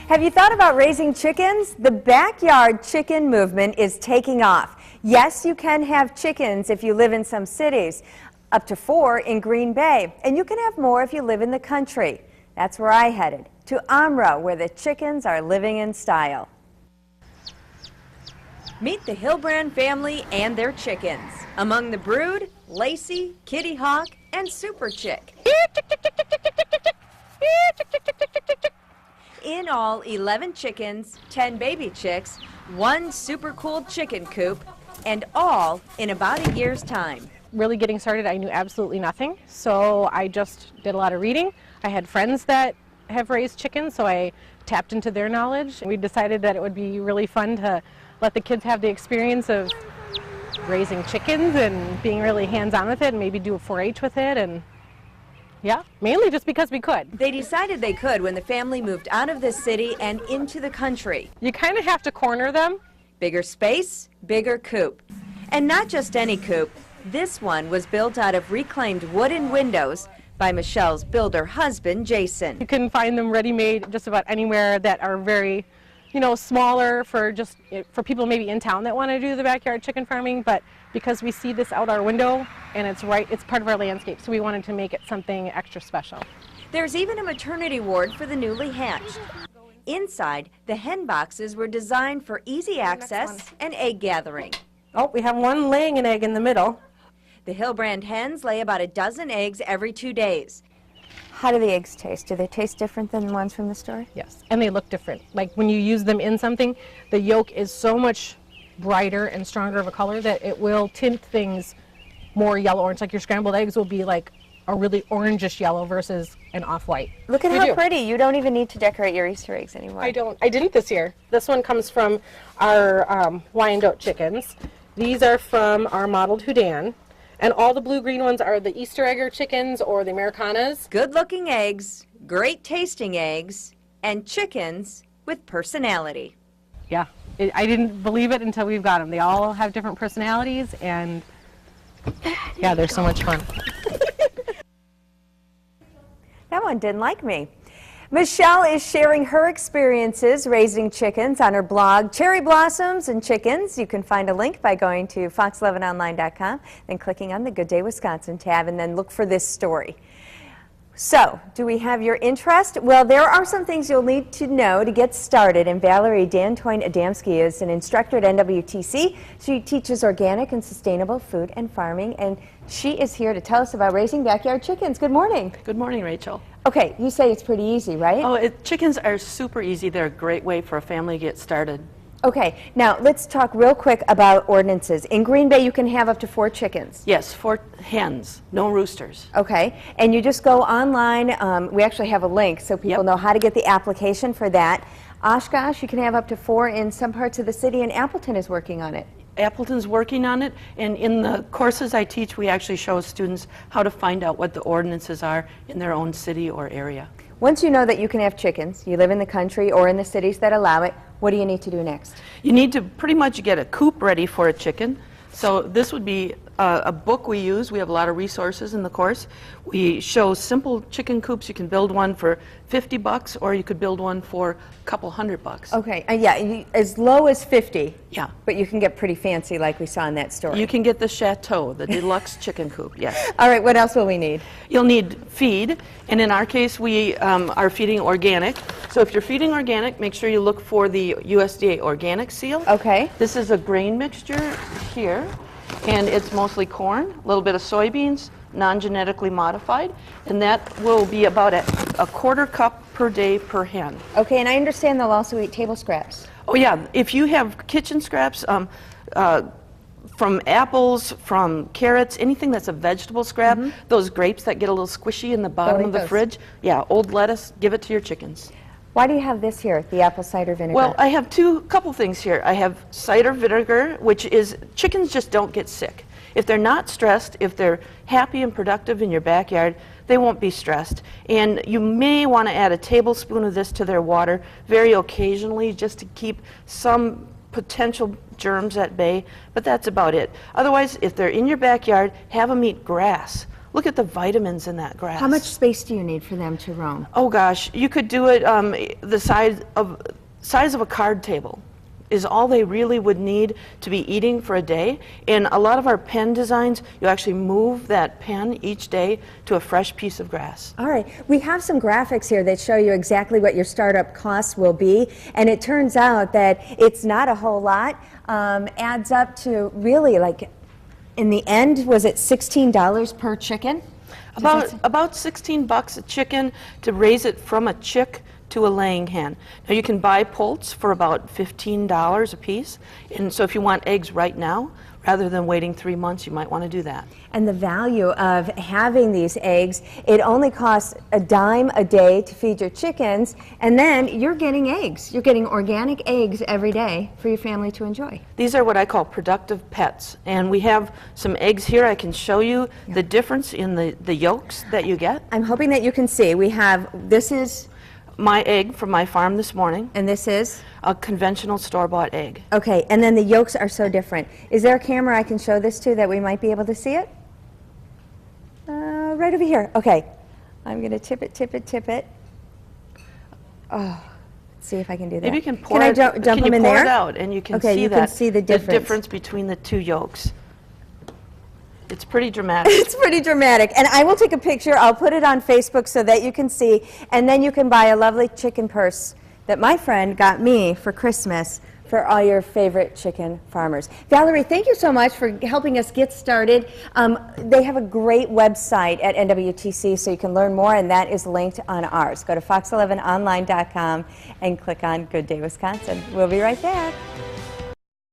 Have you thought about raising chickens? The backyard chicken movement is taking off. Yes, you can have chickens if you live in some cities, up to 4 in Green Bay, and you can have more if you live in the country. That's where I headed, to Amro, where the chickens are living in style. Meet the Hilbrand family and their chickens. Among the brood, Lacey, Kitty Hawk, and Super Chick. In all, 11 chickens, 10 baby chicks, 1 super cool chicken coop, and all in about a year's time. Really getting started, I knew absolutely nothing, so I just did a lot of reading. I had friends that have raised chickens, so I tapped into their knowledge. We decided that it would be really fun to let the kids have the experience of raising chickens and being really hands-on with it, and maybe do a 4-H with it, and yeah, mainly just because we could. They decided they could when the family moved out of the city and into the country. You kind of have to corner them. Bigger space, bigger coop. And not just any coop. This one was built out of reclaimed wooden windows by Michelle's builder husband, Jason. You can find them ready-made just about anywhere that are very, smaller for people maybe in town that want to do the backyard chicken farming, but because we see this out our window and it's part of our landscape, so we wanted to make it something extra special. There's even a maternity ward for the newly hatched. Inside, the hen boxes were designed for easy access and egg gathering. Oh, we have one laying an egg in the middle. The Hilbrand hens lay about a dozen eggs every 2 days. How do the eggs taste? Do they taste different than the ones from the store? Yes, and they look different. Like when you use them in something, the yolk is so much brighter and stronger of a color that it will tint things more yellow-orange. Like your scrambled eggs will be like a really orangish yellow versus an off-white. Look at how pretty. You don't even need to decorate your Easter eggs anymore. I didn't this year. This one comes from our Wyandotte chickens. These are from our mottled Houdan. And all the blue-green ones are the Easter egger chickens or the Americanas. Good-looking eggs, great-tasting eggs, and chickens with personality. Yeah, I didn't believe it until we've got them. They all have different personalities, and yeah, they're so much fun. That one didn't like me. Michelle is sharing her experiences raising chickens on her blog, Cherry Blossoms and Chickens. You can find a link by going to fox11online.com, then clicking on the Good Day Wisconsin tab, and then look for this story. So, do we have your interest? Well, there are some things you'll need to know to get started, and Valerie Dantoin-Adamski is an instructor at NWTC. She teaches organic and sustainable food and farming, and she is here to tell us about raising backyard chickens. Good morning. Good morning, Rachel. Okay, you say it's pretty easy, right? Oh, chickens are super easy. They're a great way for a family to get started. Okay, now let's talk real quick about ordinances. In Green Bay, you can have up to 4 chickens. Yes, 4 hens, no roosters. Okay, and you just go online. We actually have a link so people know how to get the application for that. Oshkosh, you can have up to 4 in some parts of the city, and Appleton is working on it. Appleton's working on it, and in the courses I teach, we actually show students how to find out what the ordinances are in their own city or area. Once you know that you can have chickens, you live in the country or in the cities that allow it, what do you need to do next? You need to pretty much get a coop ready for a chicken. So this would be a book we use. We have a lot of resources in the course. We show simple chicken coops. You can build one for $50, or you could build one for a couple $100. Okay, yeah, as low as 50. Yeah. But you can get pretty fancy like we saw in that story. You can get the Chateau, the deluxe chicken coop, yes. All right, what else will we need? You'll need feed, and in our case, we are feeding organic. So if you're feeding organic, make sure you look for the USDA organic seal. Okay. This is a grain mixture here, and it's mostly corn, a little bit of soybeans, non-genetically modified, and that will be about a 1/4 cup per day per hen. Okay, and I understand they'll also eat table scraps. Oh yeah, if you have kitchen scraps, from apples, from carrots, anything that's a vegetable scrap, those grapes that get a little squishy in the bottom of the fridge, yeah, old lettuce, give it to your chickens. Why do you have this here, the apple cider vinegar? Well, I have couple things here. I have cider vinegar, which is, chickens just don't get sick. If they're not stressed, if they're happy and productive in your backyard, they won't be stressed. And you may want to add a tablespoon of this to their water very occasionally just to keep some potential germs at bay, but that's about it. Otherwise, if they're in your backyard, have them eat grass. Look at the vitamins in that grass. How much space do you need for them to roam? Oh gosh, you could do it the size of a card table is all they really would need to be eating for a day. In a lot of our pen designs, you actually move that pen each day to a fresh piece of grass. All right, we have some graphics here that show you exactly what your startup costs will be, and it turns out that it's not a whole lot, adds up to really, like, in the end, was it $16 per chicken? About 16 bucks a chicken to raise it from a chick to a laying hen. Now you can buy poults for about $15 a piece, and so if you want eggs right now, rather than waiting 3 months, you might want to do that. And the value of having these eggs, it only costs a dime a day to feed your chickens, and then you're getting eggs. You're getting organic eggs every day for your family to enjoy. These are what I call productive pets, and we have some eggs here. I can show you the difference in the yolks that you get. I'm hoping that you can see. We have, this is my egg from my farm this morning. And this is? A conventional store-bought egg. Okay, and then the yolks are so different. Is there a camera I can show this to that we might be able to see it? Right over here. Okay. I'm going to tip it, tip it, tip it. Oh, let's see if I can do that. Maybe you can pour it out, and you can okay, see you can see the difference between the two yolks. It's pretty dramatic. It's pretty dramatic. And I will take a picture. I'll put it on Facebook so that you can see. And then you can buy a lovely chicken purse that my friend got me for Christmas for all your favorite chicken farmers. Valerie, thank you so much for helping us get started. They have a great website at NWTC, so you can learn more, and that is linked on ours. Go to fox11online.com and click on Good Day Wisconsin. We'll be right back.